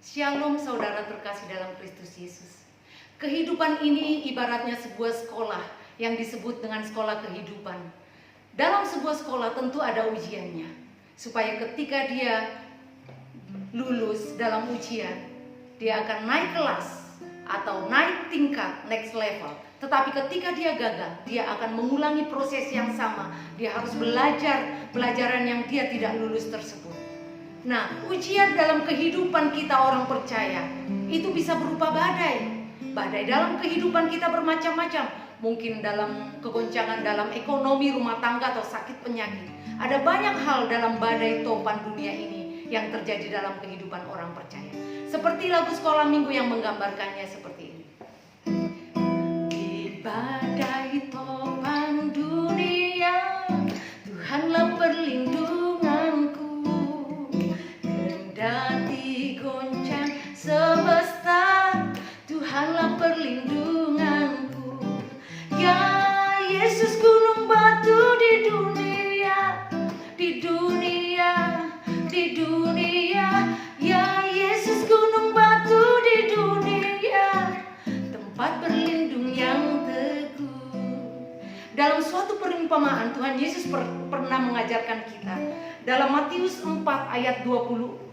Shalom saudara terkasih dalam Kristus Yesus. Kehidupan ini ibaratnya sebuah sekolah yang disebut dengan sekolah kehidupan. Dalam sebuah sekolah tentu ada ujiannya, supaya ketika dia lulus dalam ujian, dia akan naik kelas atau naik tingkat, next level. Tetapi ketika dia gagal, dia akan mengulangi proses yang sama. Dia harus belajar pelajaran yang dia tidak lulus tersebut. Nah, ujian dalam kehidupan kita orang percaya itu bisa berupa badai. Badai dalam kehidupan kita bermacam-macam. Mungkin dalam kegoncangan dalam ekonomi rumah tangga atau sakit penyakit. Ada banyak hal dalam badai topan dunia ini yang terjadi dalam kehidupan orang percaya. Seperti lagu sekolah minggu yang menggambarkannya seperti ini. Di badai topan dunia, Tuhanlah perlindunganku. Kendati goncang semesta, Tuhanlah perlindunganku. Ya Yesus gunung batu di dunia, di dunia, di dunia. Ya Yesus gunung batu di dunia, tempat berlindung yang teguh. Dalam suatu perumpamaan Tuhan Yesus pernah mengajarkan kita. Dalam Matius 4 ayat 20,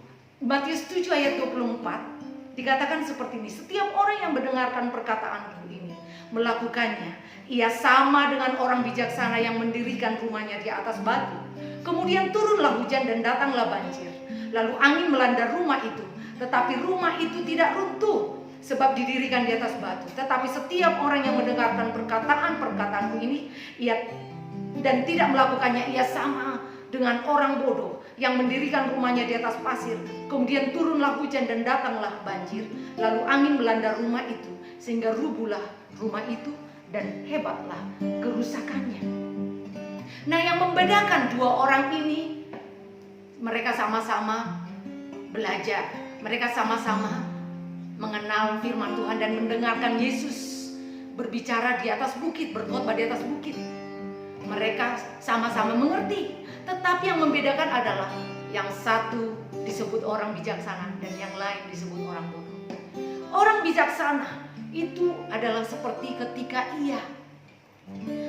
Matius 7 ayat 24 dikatakan seperti ini. Setiap orang yang mendengarkan perkataanku ini melakukannya, ia sama dengan orang bijaksana yang mendirikan rumahnya di atas batu. Kemudian turunlah hujan dan datanglah banjir. Lalu angin melanda rumah itu, tetapi rumah itu tidak runtuh sebab didirikan di atas batu. Tetapi setiap orang yang mendengarkan perkataanku ini dan tidak melakukannya, ia sama dengan orang bodoh yang mendirikan rumahnya di atas pasir. Kemudian turunlah hujan dan datanglah banjir. Lalu angin melanda rumah itu sehingga rubuhlah rumah itu dan hebatlah kerusakannya. Nah, yang membedakan dua orang ini, mereka sama-sama belajar. Mereka sama-sama mengenal firman Tuhan dan mendengarkan Yesus berbicara di atas bukit, berkhotbah di atas bukit. Mereka sama-sama mengerti. Tetapi yang membedakan adalah yang satu disebut orang bijaksana dan yang lain disebut orang bodoh. Orang bijaksana itu adalah seperti ketika ia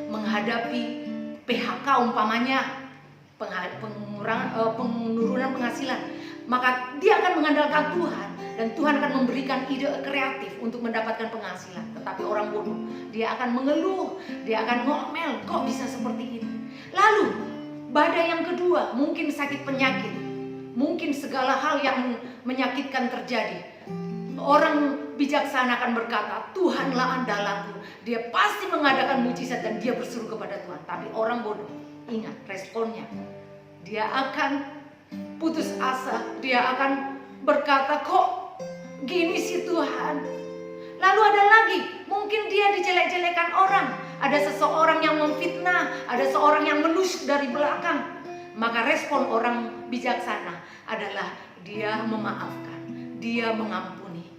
menghadapi PHK umpamanya, penurunan penghasilan, maka dia akan mengandalkan Tuhan dan Tuhan akan memberikan ide kreatif untuk mendapatkan penghasilan. Tetapi orang bodoh, dia akan mengeluh, dia akan ngomel, kok bisa seperti ini. Lalu badai yang kedua, mungkin sakit penyakit, mungkin segala hal yang menyakitkan terjadi. Orang bijaksana akan berkata, Tuhanlah andalanku. Dia pasti mengadakan mujizat dan dia berseru kepada Tuhan. Tapi orang bodoh, ingat responnya, dia akan putus asa, dia akan berkata, kok gini sih Tuhan. Lalu ada lagi, mungkin dia dijelek-jelekan orang. Ada seseorang yang memfitnah, ada seorang yang menusuk dari belakang. Maka respon orang bijaksana adalah dia memaafkan, dia mengampuni,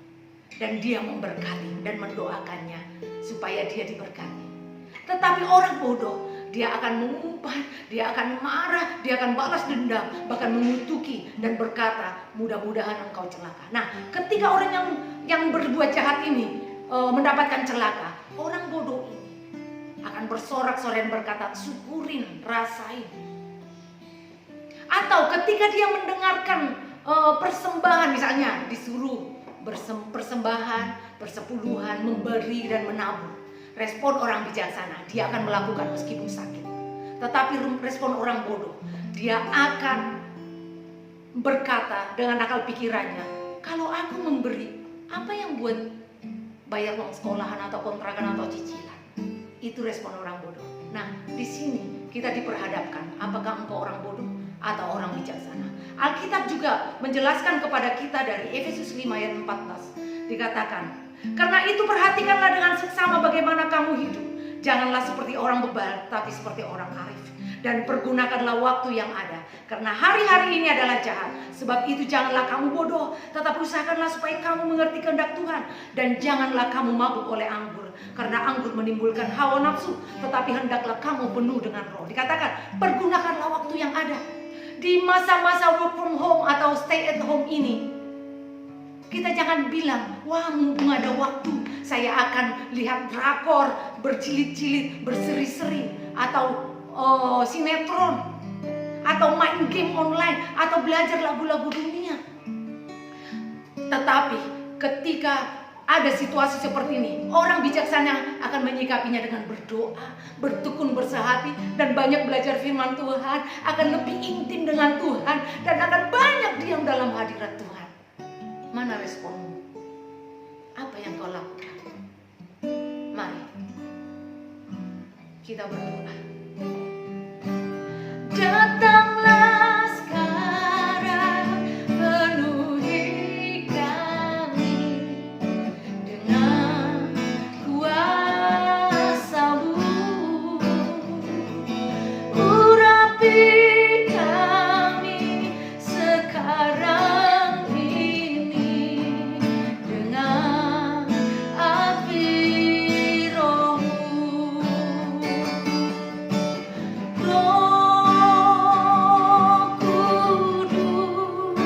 dan dia memberkati dan mendoakannya supaya dia diberkati. Tetapi orang bodoh, dia akan mengumpat, dia akan marah, dia akan balas dendam, bahkan mengutuki dan berkata, mudah-mudahan engkau celaka. Nah, ketika orang yang berbuat jahat ini mendapatkan celaka, orang bodoh ini akan bersorak-sorai dan berkata, syukurin, rasain. Atau ketika dia mendengarkan persembahan, misalnya disuruh persembahan, persepuluhan, memberi dan menabur. Respon orang bijaksana, dia akan melakukan meskipun sakit. Tetapi respon orang bodoh, dia akan berkata dengan akal pikirannya, kalau aku memberi, apa yang buat bayar uang sekolahan atau kontrakan atau cicilan? Itu respon orang bodoh. Nah, di sini kita diperhadapkan, apakah engkau orang bodoh atau orang bijaksana? Alkitab juga menjelaskan kepada kita dari Efesus 5 ayat 14. Dikatakan, karena itu perhatikanlah dengan seksama bagaimana kamu hidup. Janganlah seperti orang bebal, tapi seperti orang arif. Dan pergunakanlah waktu yang ada, karena hari-hari ini adalah jahat. Sebab itu janganlah kamu bodoh, tetapi usahakanlah supaya kamu mengerti kehendak Tuhan. Dan janganlah kamu mabuk oleh anggur, karena anggur menimbulkan hawa nafsu. Tetapi hendaklah kamu penuh dengan roh. Dikatakan, pergunakanlah waktu yang ada. Di masa-masa work from home atau stay at home ini, Kita jangan bilang, wah mumpung ada waktu, saya akan lihat drakor, berjilid-jilid, berseri-seri, atau sinetron, atau main game online, atau belajar lagu-lagu dunia. Tetapi ketika ada situasi seperti ini, orang bijaksana akan menyikapinya dengan berdoa, bertekun bersehati, dan banyak belajar firman Tuhan, akan lebih intim dengan Tuhan, dan akan banyak diam dalam hadirat Tuhan. Mana responmu? Apa yang kau lakukan? Mari kita berdoa. Datanglah sekarang, penuhi kami dengan kuasa-Mu. Urapi kami sekarang ini dengan api Roh-Mu. Roh Kudus,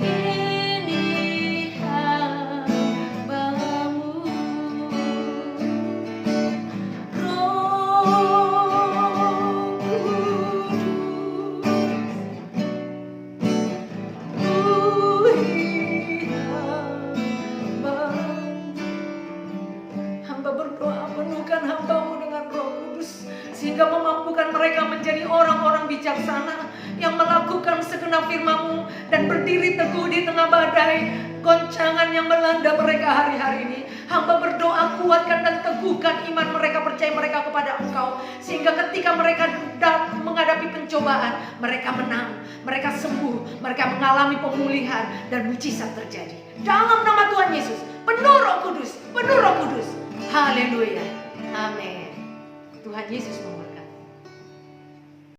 ini hamba-Mu. Roh Kudus, penuhi hamba-Mu. Hamba berdoa, penuhkan hamba-Mu dengan Roh Kudus, sehingga memampukan mereka menjadi orang-orang bijaksana yang melakukan segenap firman-Mu dan berdiri teguh di tengah badai goncangan yang melanda mereka hari-hari ini. Hamba berdoa, kuatkan dan teguhkan iman mereka, percaya mereka kepada Engkau, sehingga ketika mereka menghadapi pencobaan, mereka menang, mereka sembuh, mereka mengalami pemulihan, dan mujizat terjadi. Dalam nama Tuhan Yesus, penuh Roh Kudus, penuh Roh Kudus. Haleluya. Amin. Tuhan Yesus memberkati.